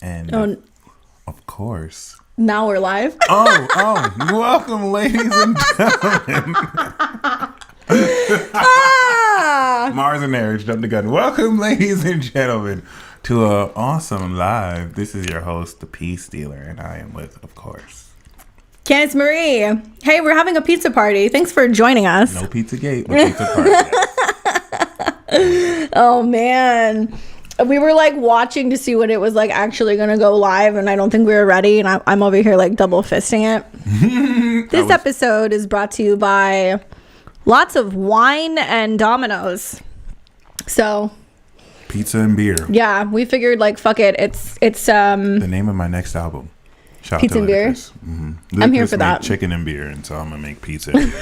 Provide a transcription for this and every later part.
And of course. Now we're live. Welcome, ladies and gentlemen. Mars and Eric jumped the gun. Welcome, ladies and gentlemen, to an awesome live. This is your host, the Peace Dealer, and I am with, of course, Candice Marie. Hey, we're having a pizza party. Thanks for joining us. No Pizza Gate, but pizza party. Oh, man. We were like watching to see when it was like actually going to go live, and I don't think we were ready, and I'm over here like double fisting it. This episode is brought to you by lots of wine and Domino's. So pizza and beer. Yeah, we figured like fuck it. It's the name of my next album. Shout pizza and beer. I'm here for that. Chicken and beer, and so I'm gonna make pizza and beer.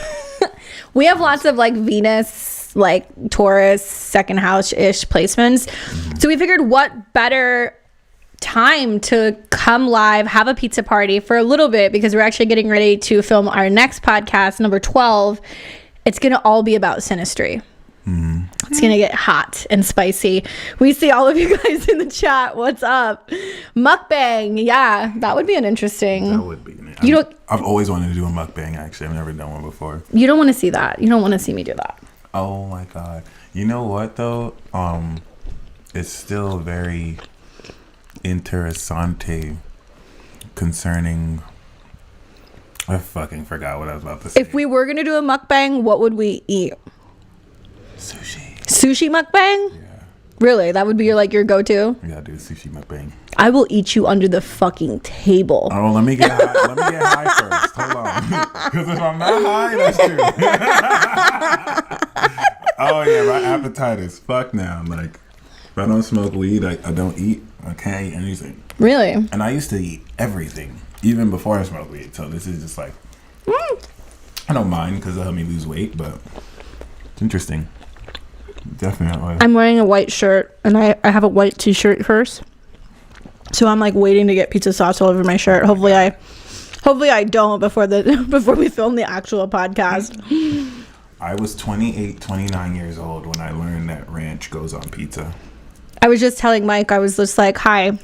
We have lots of like Venus, like Taurus, second house-ish placements. So we figured what better time to come live, have a pizza party for a little bit, because we're actually getting ready to film our next podcast, number 12. It's going to all be about synastry. It's going to get hot and spicy. We see all of you guys in the chat. What's up? Mukbang. Yeah, that would be an interesting. That would be. I've always wanted to do a mukbang, actually. I've never done one before. You don't want to see that. You don't want to see me do that. Oh my God. You know what though? It's still very interessante concerning, I fucking forgot what I was about to say. If we were going to do a mukbang, what would we eat? Sushi mukbang? Yeah. Really? That would be your go-to? We gotta do a sushi mukbang. I will eat you under the fucking table. Oh, let me get high. Let me get high first. Hold on. Because if I'm not high, that's true. Oh yeah, my appetite is fucked now. Like, if I don't smoke weed, I don't eat. I can't eat anything. Really? And I used to eat everything, even before I smoked weed. So this is just like, I don't mind because it helped me lose weight, but it's interesting. Definitely. I'm wearing a white shirt, and I have a white t-shirt first. So I'm like waiting to get pizza sauce all over my shirt. Hopefully I don't before we film the actual podcast. I was 29 years old when I learned that ranch goes on pizza. I was just telling Mike, I was just like, hi,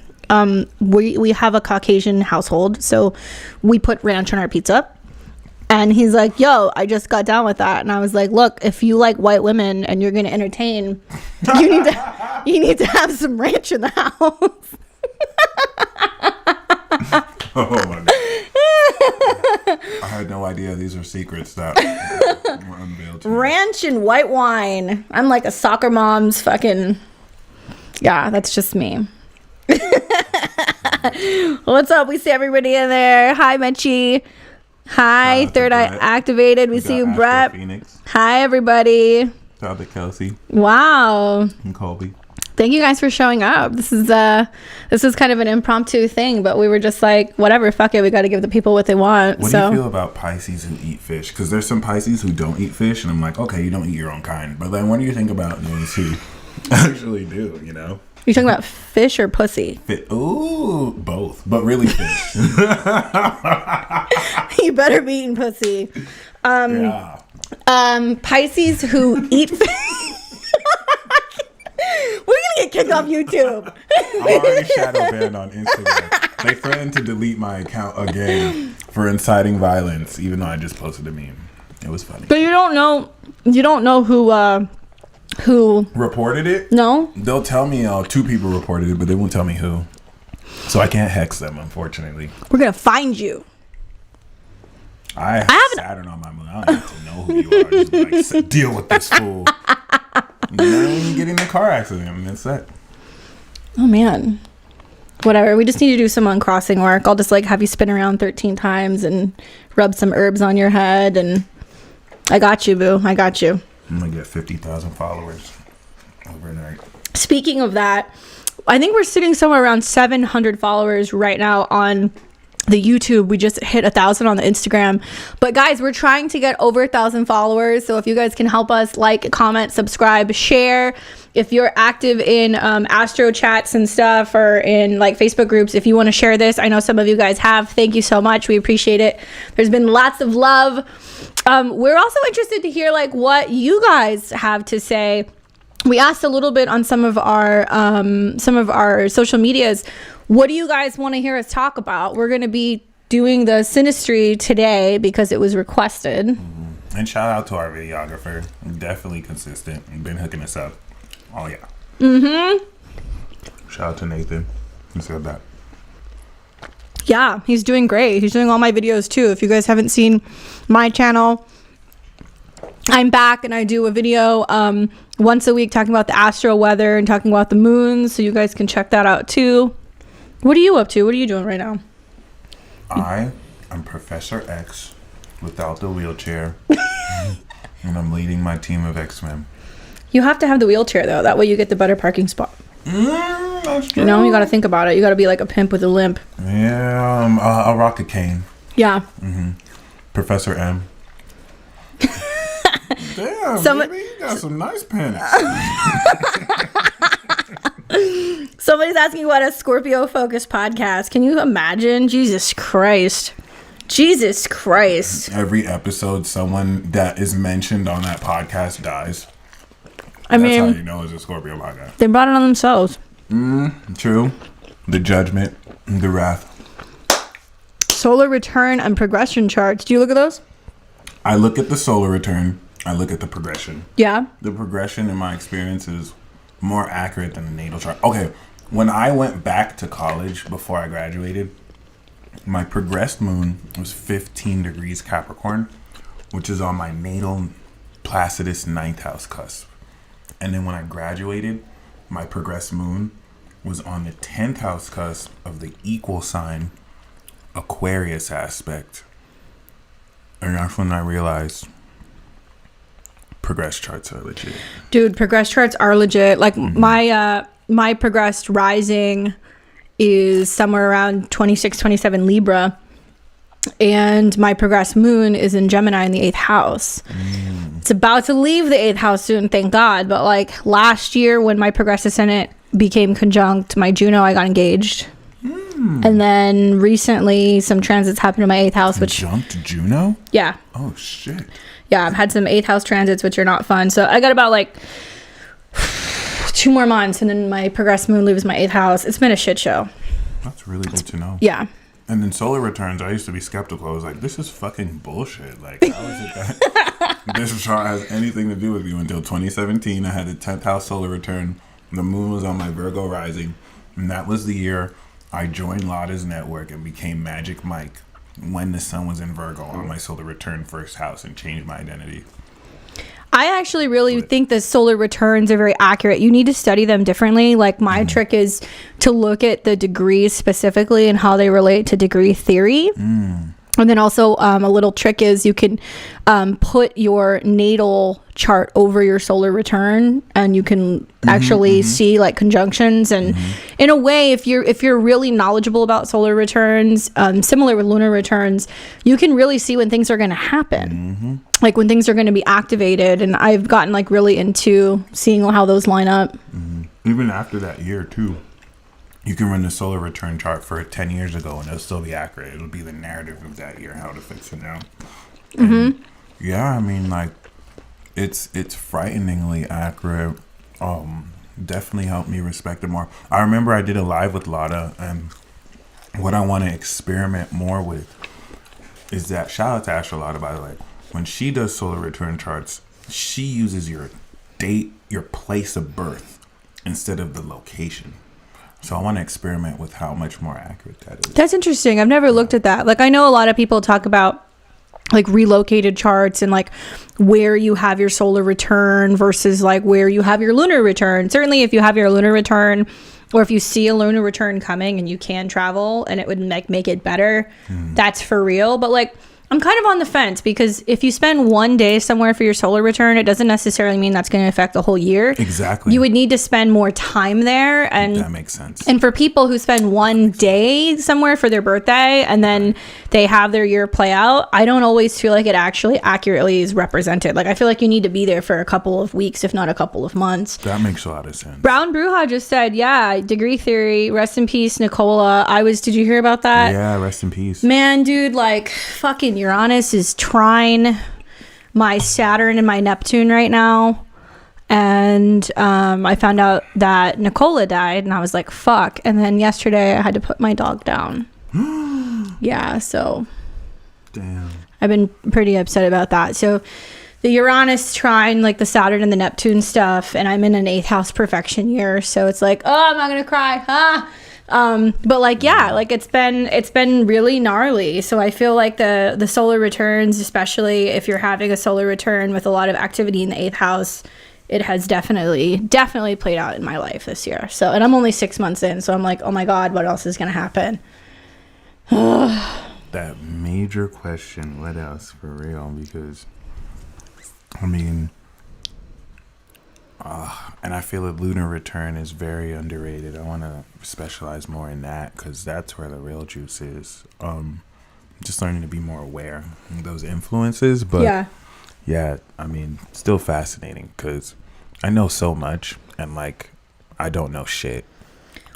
we have a Caucasian household, so we put ranch on our pizza. And he's like, yo, I just got down with that. And I was like, look, if you like white women and you're going to entertain, you need to have some ranch in the house. Oh my God. I had no idea these were secrets that were unveiled to me. Ranch and white wine. I'm like a soccer mom's fucking... Yeah, that's just me. What's up? We see everybody in there. Hi, Mechi. Hi, Third Eye Activated. We see you, Brett. Phoenix. Hi, everybody. Shout out to Kelsey. Wow. And Colby. Thank you guys for showing up. This is kind of an impromptu thing, but we were just like, whatever, fuck it. We got to give the people what they want. What do you feel about Pisces who eat fish? Because there's some Pisces who don't eat fish, and I'm like, okay, you don't eat your own kind. But then what do you think about those who actually do, you know? You talking about fish or pussy? Ooh, both, but really fish. You better be eating pussy. Yeah. Pisces who eat fish. We're gonna get kicked off YouTube. I'm already shadow banned on Instagram. They threatened to delete my account again for inciting violence, even though I just posted a meme. It was funny. But you don't know who reported it? No. They'll tell me 2 people reported it, but they won't tell me who. So I can't hex them, unfortunately. We're gonna find you. I have Saturn on my moon. I don't need to know who you are. Just like, deal with this fool. You know, when you get in a car accident, and that's that. Oh man. Whatever. We just need to do some uncrossing work. I'll just like have you spin around 13 times and rub some herbs on your head, and I got you, boo. I got you. I'm gonna get 50,000 followers overnight. Speaking of that, I think we're sitting somewhere around 700 followers right now on the YouTube. We just hit 1,000 on the Instagram. But guys, we're trying to get over 1,000 followers. So if you guys can help us, like, comment, subscribe, share. If you're active in Astro chats and stuff, or in like Facebook groups, if you want to share this, I know some of you guys have. Thank you so much. We appreciate it. There's been lots of love. We're also interested to hear like what you guys have to say we asked a little bit on some of our social medias, what do you guys want to hear us talk about? We're going to be doing the synastry today because it was requested. And shout out to our videographer. Definitely consistent. Been hooking us up. Oh yeah. Shout out to Nathan who said that. Yeah, he's doing great. He's doing all my videos too. If you guys haven't seen my channel, I'm back and I do a video once a week talking about the astro weather and talking about the moons, so you guys can check that out too. What are you up to? What are you doing right now? I am Professor X without the wheelchair. And I'm leading my team of X-Men. You have to have the wheelchair though. That way you get the better parking spot. That's true. You know, you got to think about it. You got to be like a pimp with a limp. Yeah, I'll rock a cane. Yeah. Professor M. Damn, baby, you got some nice pants. Somebody's asking what a Scorpio focused podcast. Can you imagine? Jesus Christ. Jesus Christ. Every episode, someone that is mentioned on that podcast dies. I mean, that's how you know it's a Scorpio podcast. They brought it on themselves. True. The judgment, the wrath. Solar return and progression charts. Do you look at those? I look at the solar return. I look at the progression. Yeah. The progression, in my experience, is more accurate than the natal chart. Okay, when I went back to college before I graduated, my progressed moon was 15 degrees Capricorn, which is on my natal Placidus 9th house cusp. And then when I graduated, my progressed moon was on the 10th house cusp of the equal sign Aquarius aspect. And that's when I realized progressed charts are legit. Dude, progressed charts are legit. Like my progressed rising is somewhere around 26, 27 Libra. And my progressed moon is in Gemini in the 8th house. It's about to leave the 8th house soon, thank God. But like last year when my progressed ascendant became conjunct my Juno, I got engaged. And then recently some transits happened in my 8th house. Conjunct Juno? Yeah. Oh, shit. Yeah, I've had some 8th house transits, which are not fun. So I got about like 2 more months and then my progressed moon leaves my 8th house. It's been a shit show. That's really good to know. Yeah. And then solar returns, I used to be skeptical. I was like, this is fucking bullshit. Like, how is it that this chart has anything to do with you? Until 2017, I had the 10th house solar return. The moon was on my Virgo rising. And that was the year I joined Lada's network and became Magic Mike when the sun was in Virgo on my solar return first house and changed my identity. I actually really think the solar returns are very accurate. You need to study them differently. Like my trick is to look at the degrees specifically and how they relate to degree theory. And then also a little trick is you can put your natal chart over your solar return and you can actually see like conjunctions. And in a way, if you're really knowledgeable about solar returns, similar with lunar returns, you can really see when things are going to happen. Like when things are going to be activated. And I've gotten like really into seeing how those line up. Even after that year too. You can run the solar return chart for 10 years ago and it'll still be accurate. It'll be the narrative of that year, how to fix it now. Yeah, I mean, like, it's frighteningly accurate. Definitely helped me respect it more. I remember I did a live with Lada, and what I want to experiment more with is that, shout out to Astrology, by the way, when she does solar return charts, she uses your date, your place of birth, instead of the location. So I want to experiment with how much more accurate that is. That's interesting. I've never looked at that. Like I know a lot of people talk about like relocated charts and like where you have your solar return versus like where you have your lunar return. Certainly if you have your lunar return or if you see a lunar return coming and you can travel and it would make it better, that's for real. But like I'm kind of on the fence because if you spend one day somewhere for your solar return, it doesn't necessarily mean that's going to affect the whole year. Exactly. You would need to spend more time there. And that makes sense. And for people who spend one day somewhere for their birthday and then they have their year play out, I don't always feel like it actually accurately is represented. Like I feel like you need to be there for a couple of weeks, if not a couple of months. That makes a lot of sense. Brown Bruja just said, yeah, degree theory, rest in peace, Nicola. Did you hear about that? Yeah, rest in peace. Man, dude, like fucking Uranus is trine my Saturn and my Neptune right now. And I found out that Nicola died, and I was like, fuck. And then yesterday I had to put my dog down. Yeah, so damn, I've been pretty upset about that. So the Uranus trine, like the Saturn and the Neptune stuff, and I'm in an 8th house perfection year, so it's like, oh, I'm not gonna cry, but like, yeah, like it's been really gnarly. So I feel like the solar returns, especially if you're having a solar return with a lot of activity in the 8th house, it has definitely played out in my life this year. So, and I'm only 6 months in, so I'm like, oh my god, what else is gonna happen? That major question, what else, for real? Because I mean, and I feel a lunar return is very underrated. I want to specialize more in that because that's where the real juice is. Just learning to be more aware of those influences. But yeah, I mean, still fascinating because I know so much and like I don't know shit.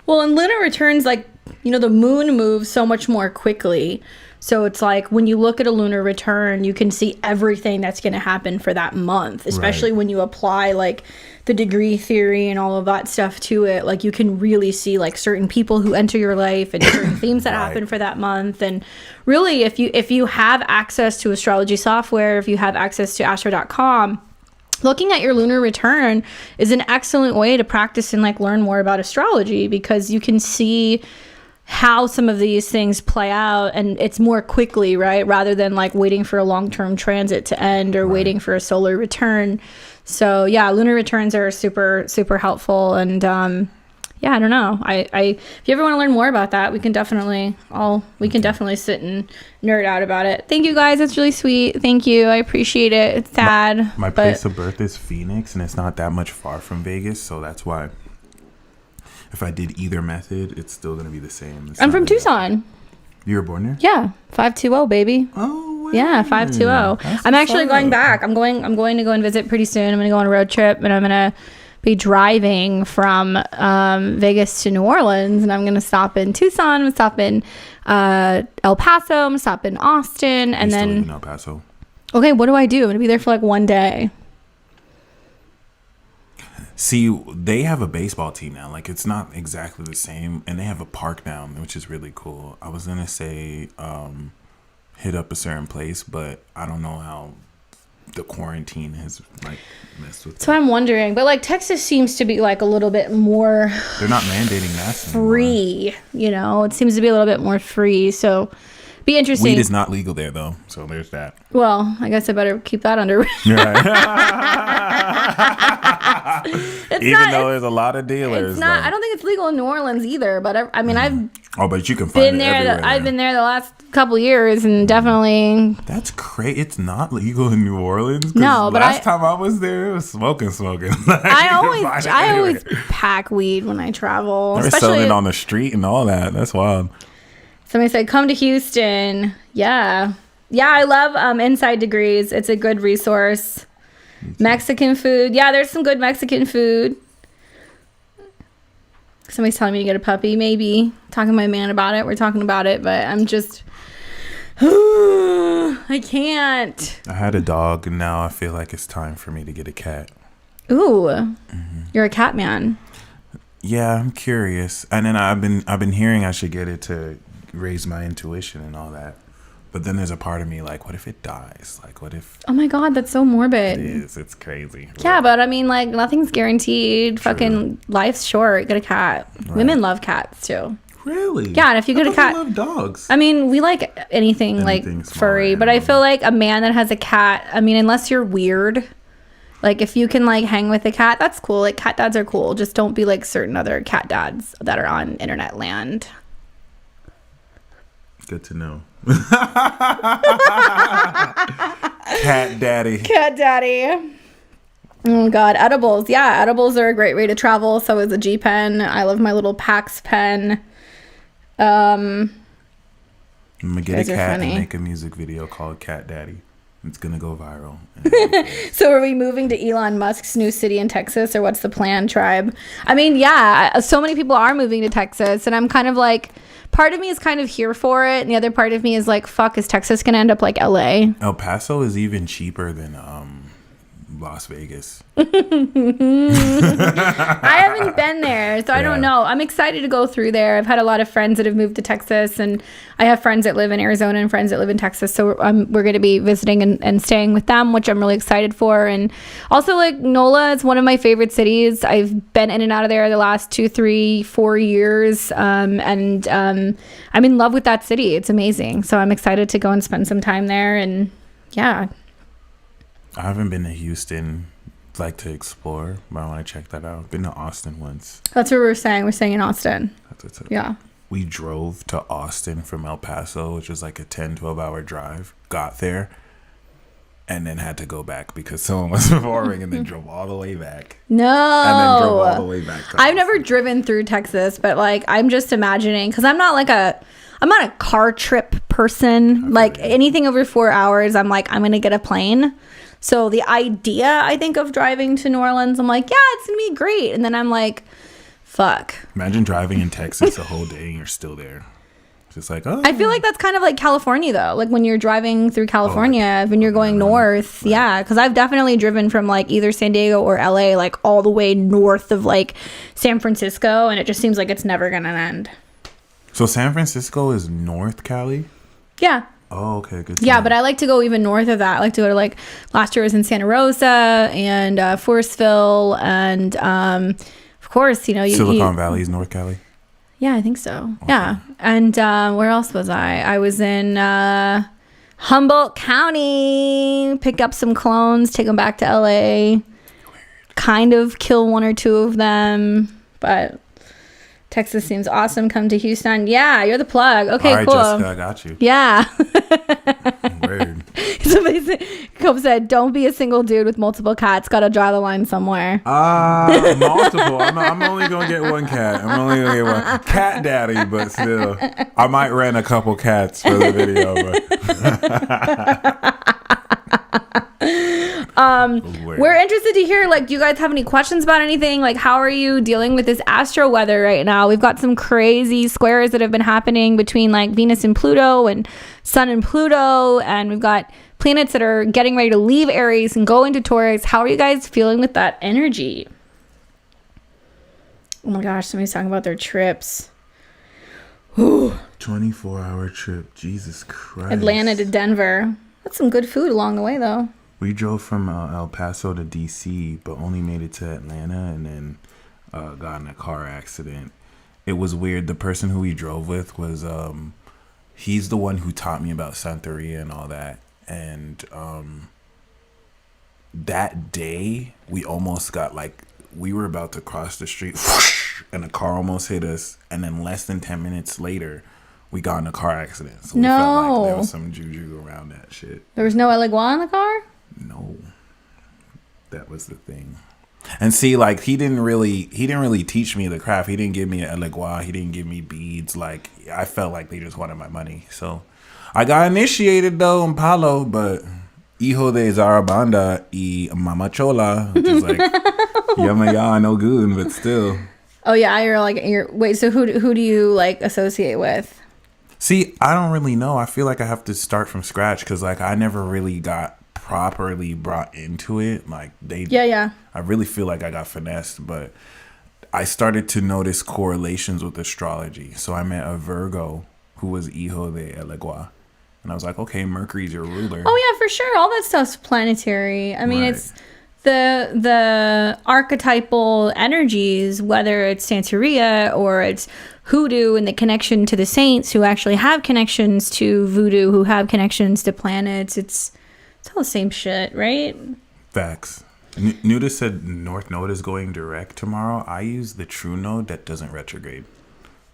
Well, and lunar returns, like, you know, the moon moves so much more quickly. So it's like when you look at a lunar return, you can see everything that's going to happen for that month, especially when you apply like the degree theory and all of that stuff to it. Like you can really see like certain people who enter your life and certain themes that happen for that month. And really, if you have access to astrology software, if you have access to astro.com, looking at your lunar return is an excellent way to practice and like learn more about astrology, because you can see how some of these things play out, and it's more quickly, right? Rather than like waiting for a long-term transit to end or waiting for a solar return. So yeah, lunar returns are super, super helpful. And yeah, I don't know. If you ever want to learn more about that, we can definitely sit and nerd out about it. Thank you guys. That's really sweet. Thank you. I appreciate it. It's sad. My place of birth is Phoenix, and it's not that much far from Vegas, so that's why if I did either method, it's still going to be the same. I'm from Tucson. You were born there? Yeah. 520, baby. Oh, wow. Yeah, 520. I'm actually going back. I'm going to go and visit pretty soon. I'm going to go on a road trip, and I'm going to be driving from Vegas to New Orleans, and I'm going to stop in Tucson. I'm going to stop in El Paso. I'm going to stop in Austin. And then live in El Paso. Okay, what do I do? I'm going to be there for like one day. See, they have a baseball team now. Like, it's not exactly the same. And they have a park now, which is really cool. I was going to say hit up a certain place, but I don't know how the quarantine has, like, messed with So I'm wondering. But, like, Texas seems to be, like, a little bit more... They're not mandating masks free, anymore. You know? It seems to be a little bit more free, so... Be interesting. Weed is not legal there, though, so there's that. Well, I guess I better keep that under. Even though there's a lot of dealers. It's not. I don't think it's legal in New Orleans either. But I mean, I've. Oh, but you can find it everywhere. I've been there the last couple years, and definitely. That's crazy. It's not legal in New Orleans. No, but last time I was there, it was smoking. Like, I always pack weed when I travel. They're selling it on the street and all that. That's wild. Somebody said, come to Houston. Yeah. Yeah, I love Inside Degrees. It's a good resource. Mexican food. Yeah, there's some good Mexican food. Somebody's telling me to get a puppy, maybe. Talking to my man about it. We're talking about it, but I'm just... I can't. I had a dog, and now I feel like it's time for me to get a cat. Ooh. You're a cat man. Yeah, I'm curious. And then I've been hearing I should get it to raise my intuition and all that, but then there's a part of me like, what if it dies? Like, what if... Oh my god, that's so morbid. It is. It's crazy. Yeah, but I mean, like, nothing's guaranteed. True. Fucking life's short. Get a cat. Right. Women love cats too. Really? Yeah, and if you get a cat... I love dogs. I mean, we like anything like furry, but I feel like a man that has a cat, I mean, unless you're weird, like if you can like hang with a cat, that's cool. Like cat dads are cool. Just don't be like certain other cat dads that are on internet land. Good to know. Cat daddy. Cat daddy. Oh god, edibles. Yeah, edibles are a great way to travel. So is a G pen. I love my little Pax pen. I'm gonna get a cat and make a music video called Cat Daddy. It's gonna go viral. So are we moving to Elon Musk's new city in Texas, or what's the plan, tribe? I mean, yeah, so many people are moving to Texas, and I'm kind of like, part of me is kind of here for it, and the other part of me is like, fuck, is Texas gonna end up like LA? El Paso is even cheaper than Las Vegas. I haven't been there, so I don't know. I'm excited to go through there. I've had a lot of friends that have moved to Texas, and I have friends that live in Arizona and friends that live in Texas. So we're going to be visiting and staying with them, which I'm really excited for. And also, like, NOLA is one of my favorite cities. I've been in and out of there the last 2, 3, 4 years. And I'm in love with that city. It's amazing. So I'm excited to go and spend some time there. And yeah. I haven't been to Houston. Like to explore, but I want to check that out. Been to Austin once. That's what we're saying. We're staying in Austin. Yeah. We drove to Austin from El Paso, which was like a 10-12 hour drive. Got there and then had to go back because someone was performing, and then drove all the way back. No. And then drove all the way back to I've never driven through Texas, but like I'm just imagining, because I'm not a car trip person. Like anything over 4 hours, I'm like, I'm gonna get a plane. So the idea, I think, of driving to New Orleans, I'm like, yeah, it's going to be great. And then I'm like, fuck. Imagine driving in Texas a whole day and you're still there. Just like, oh. I feel like that's kind of like California, though. Like when you're driving through California, when you're going north. Right. Yeah, because I've definitely driven from like either San Diego or LA, like all the way north of like San Francisco. And it just seems like it's never going to end. So San Francisco is North Cali? Yeah. Oh, okay, good. Yeah, but I like to go even north of that. I like to go to, like, last year I was in Santa Rosa and Forestville, and of course, you know, Silicon Valley is North Cali. Yeah, I think so. Okay. Yeah, and where else was I? I was in Humboldt County. Pick up some clones, take them back to LA. Weird. Kind of kill 1 or 2 of them, but Texas seems awesome. Come to Houston. Yeah, you're the plug. Okay, all right, cool. Jessica, I got you. Yeah. Weird. Somebody Cope said, don't be a single dude with multiple cats. Got to draw the line somewhere. Multiple. I'm only going to get 1 cat. I'm only going to get 1. Cat daddy, but still. I might rent a couple cats for the video. We're interested to hear, like, do you guys have any questions about anything? Like, how are you dealing with this astro weather right now? We've got some crazy squares that have been happening between like Venus and Pluto and Sun and Pluto, and we've got planets that are getting ready to leave Aries and go into Taurus. How are you guys feeling with that energy? Oh my gosh, somebody's talking about their trips. 24-hour trip. Jesus Christ. Atlanta to Denver. That's some good food along the way, though. We drove from El Paso to DC, but only made it to Atlanta, and then got in a car accident. It was weird. The person who we drove with was, he's the one who taught me about Santeria and all that. And that day, we almost got, like, we were about to cross the street, and a car almost hit us. And then less than 10 minutes later, we got in a car accident. So we felt like there was some juju around that shit. There was no Elegua in the car? No. That was the thing. And see, like, he didn't really teach me the craft. He didn't give me an Elegua. He didn't give me beads. Like, I felt like they just wanted my money. So I got initiated, though, in Palo, but hijo de Zarabanda y mama chola, which is like, yama ya, no good, but still. Oh, yeah, wait, so who do you, like, associate with? See, I don't really know. I feel like I have to start from scratch because, like, I never really got properly brought into it. Like, I really feel like I got finessed, but I started to notice correlations with astrology. So I met a Virgo who was hijo de Elegua. And I was like, okay, Mercury's your ruler. Oh, yeah, for sure. All that stuff's planetary. I mean, It's the archetypal energies, whether it's Santeria or it's hoodoo and the connection to the saints who actually have connections to voodoo, who have connections to planets. It's all the same shit, right? Facts. Nudis said North Node is going direct tomorrow. I use the true node that doesn't retrograde.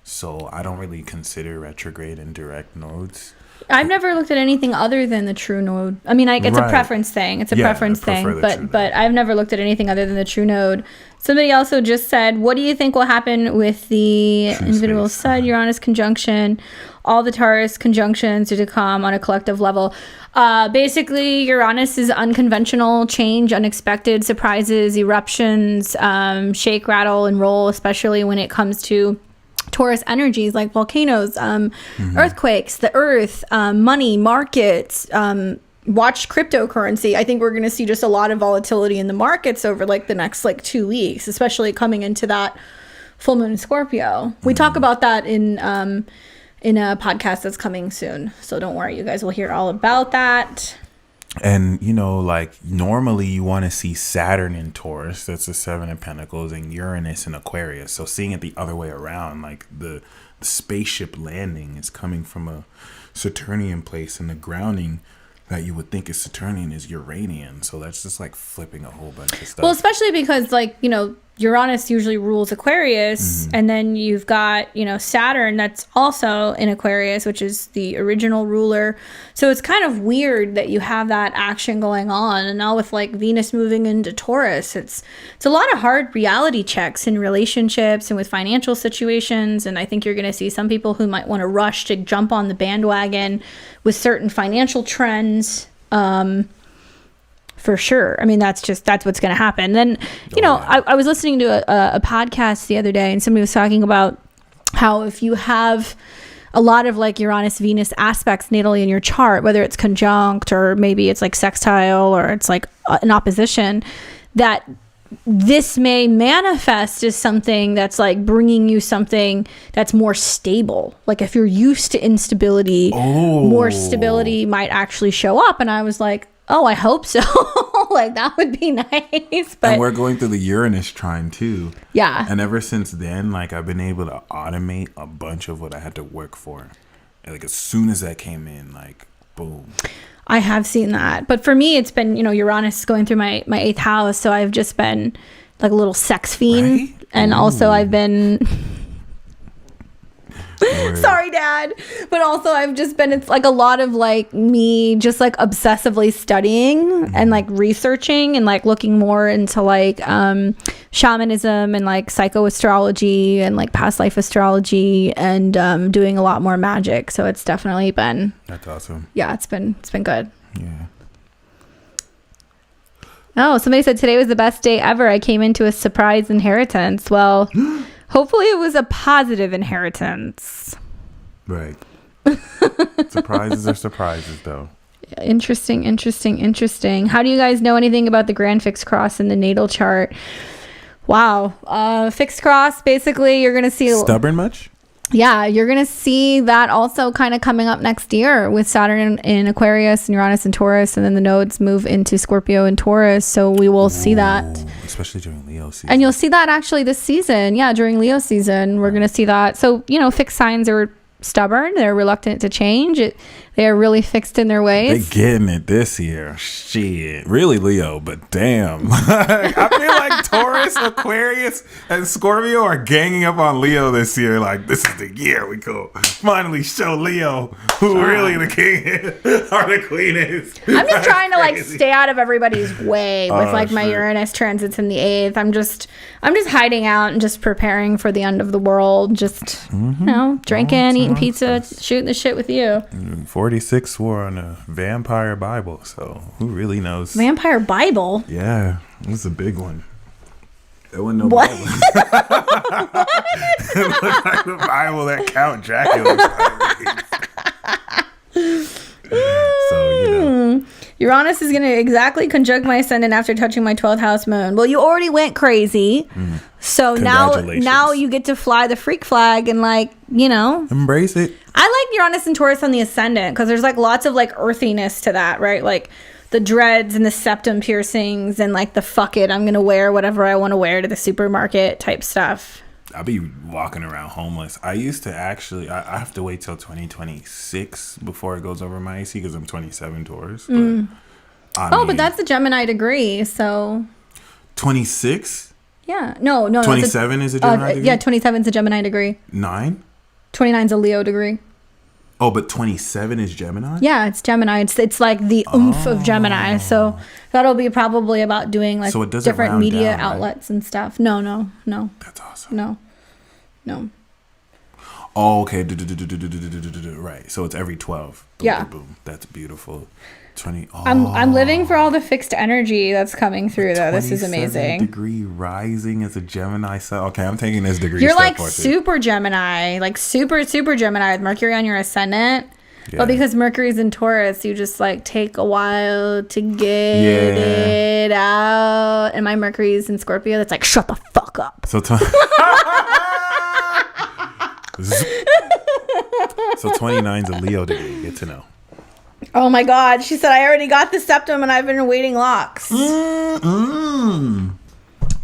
So I don't really consider retrograde and direct nodes. I've never looked at anything other than the true node. I mean, it's a preference thing. It's a preference thing, but I've never looked at anything other than the true node. Somebody also just said, what do you think will happen with the individual side Uranus conjunction? All the Taurus conjunctions are to come on a collective level. Basically, Uranus is unconventional, change, unexpected surprises, eruptions, shake, rattle, and roll, especially when it comes to Taurus energies like volcanoes, earthquakes, the earth, money, markets, watch cryptocurrency. I think we're going to see just a lot of volatility in the markets over like the next like 2 weeks, especially coming into that full moon in Scorpio. We talk about that in a podcast that's coming soon. So don't worry, you guys will hear all about that. And, you know, like normally you want to see Saturn in Taurus. That's the 7 of Pentacles, and Uranus in Aquarius. So seeing it the other way around, like the spaceship landing is coming from a Saturnian place, and the grounding that you would think is Saturnian is Uranian. So that's just like flipping a whole bunch of stuff. Well, especially because like, you know, Uranus usually rules Aquarius, and then you've got, you know, Saturn that's also in Aquarius, which is the original ruler. So it's kind of weird that you have that action going on. And now with like Venus moving into Taurus, it's a lot of hard reality checks in relationships and with financial situations. And I think you're going to see some people who might want to rush to jump on the bandwagon with certain financial trends. For sure. I mean, that's what's going to happen. Then, you know, I was listening to a podcast the other day, and somebody was talking about how if you have a lot of like Uranus Venus aspects natally in your chart, whether it's conjunct or maybe it's like sextile or it's like an opposition, that this may manifest as something that's like bringing you something that's more stable. Like if you're used to instability, more stability might actually show up. And I was like, oh, I hope so. Like that would be nice. But and we're going through the Uranus trine too. Yeah. And ever since then, like I've been able to automate a bunch of what I had to work for. And, like as soon as that came in, like boom. I have seen that. But for me, it's been, you know, Uranus going through my 8th house. So I've just been like a little sex fiend. Right? And also I've been... Sorry, Dad. But also I've just been, it's like a lot of like me just like obsessively studying and like researching and like looking more into like shamanism and like psychoastrology and like past life astrology and doing a lot more magic. So it's definitely been... That's awesome. Yeah, it's been good. Yeah. Oh, somebody said today was the best day ever. I came into a surprise inheritance. Well... Hopefully it was a positive inheritance. Right. Surprises are surprises, though. Interesting. How do you guys know anything about the grand fixed cross in the natal chart? Wow. Fixed cross, basically, you're going to see... Stubborn much? Yeah, you're going to see that also kind of coming up next year with Saturn in Aquarius and Uranus in Taurus, and then the nodes move into Scorpio and Taurus. So we will see that. Especially during Leo season. And you'll see that actually this season. Yeah, during Leo season, we're going to see that. So, you know, fixed signs are stubborn. They're reluctant to change. They're really fixed in their ways. They're getting it this year. Shit. Really Leo, but damn. I feel like Taurus, Aquarius, and Scorpio are ganging up on Leo this year. Like, this is the year we go finally show Leo who really the king is, or the queen is. I'm just trying to like stay out of everybody's way with like my Uranus transits in the 8th. I'm just hiding out and just preparing for the end of the world. Just, you know, drinking, eating pizza, shooting the shit with you. 46 swore on a vampire Bible, so who really knows? Vampire Bible? Yeah, it was a big one. There wasn't no what? Bible. It looked like the Bible that Count Dracula was So, you know. Uranus is going to exactly conjunct my ascendant after touching my 12th house moon. Well, you already went crazy. So now you get to fly the freak flag and like, you know. Embrace it. I like Uranus and Taurus on the ascendant because there's like lots of like earthiness to that, right? Like the dreads and the septum piercings and like the fuck it, I'm going to wear whatever I want to wear to the supermarket type stuff. I'll be walking around homeless. I used to actually, I have to wait till 2026 before it goes over my AC because I'm 27 Taurus. But but that's a Gemini degree, so. 26? Yeah. No. 27 is a Gemini degree? Yeah, 27 is a Gemini degree. 9? 29 is a Leo degree. Oh, but 27 is Gemini? Yeah, it's Gemini. It's like the oomph of Gemini. So that'll be probably about doing like different media outlets and stuff. No. That's awesome. No. Oh, okay. Right. So it's every 12. Boom, yeah. Boom, boom. That's beautiful. 20. Oh. I'm living for all the fixed energy that's coming through though. This is amazing. Degree rising as a Gemini sun. Okay, I'm taking this degree. You're like super Gemini, like super Gemini with Mercury on your ascendant. Yeah. But because Mercury's in Taurus, you just like take a while to get it out. And my Mercury's in Scorpio. That's like, shut the fuck up. So, so 29's a Leo degree. Good to know. Oh my God. She said, I already got the septum and I've been awaiting locks.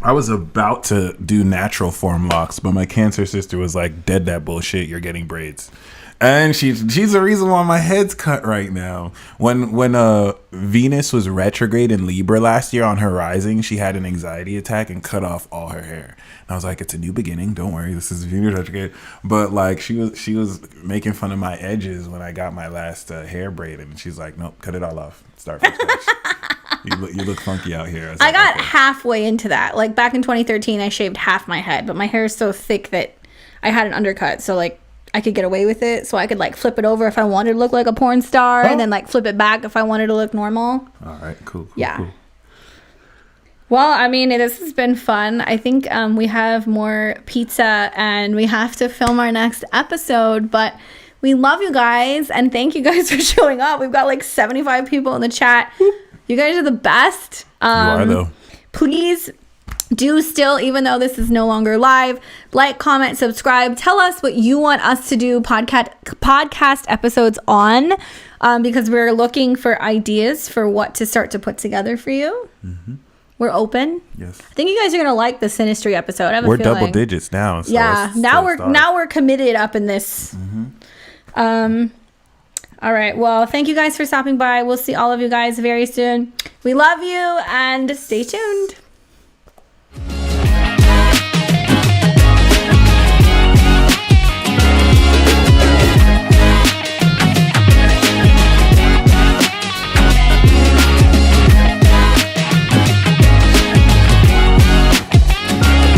I was about to do natural form locks, but my Cancer sister was like, dead that bullshit. You're getting braids. And she's the reason why my head's cut right now. When Venus was retrograde in Libra last year on her rising, she had an anxiety attack and cut off all her hair. And I was like, it's a new beginning. Don't worry, this is Venus retrograde. But like she was making fun of my edges when I got my last hair braided, and she's like, nope, cut it all off. Start from scratch. You look funky out here. I got halfway into that. Like back in 2013, I shaved half my head, but my hair is so thick that I had an undercut. So like I could get away with it. So I could like flip it over if I wanted to look like a porn star, and then like flip it back if I wanted to look normal. All right, cool. Yeah. Cool. Well, I mean, this has been fun. I think we have more pizza and we have to film our next episode, but we love you guys and thank you guys for showing up. We've got like 75 people in the chat. You guys are the best. You are though. Please do still, even though this is no longer live, like, comment, subscribe. Tell us what you want us to do podcast episodes on, because we're looking for ideas for what to start to put together for you. Mm-hmm. We're open. Yes. I think you guys are gonna like the Synastry episode. I have We're a feeling. double digits now. So yeah. Now we're committed up in this. Mm-hmm. All right. Well, thank you guys for stopping by. We'll see all of you guys very soon. We love you and stay tuned.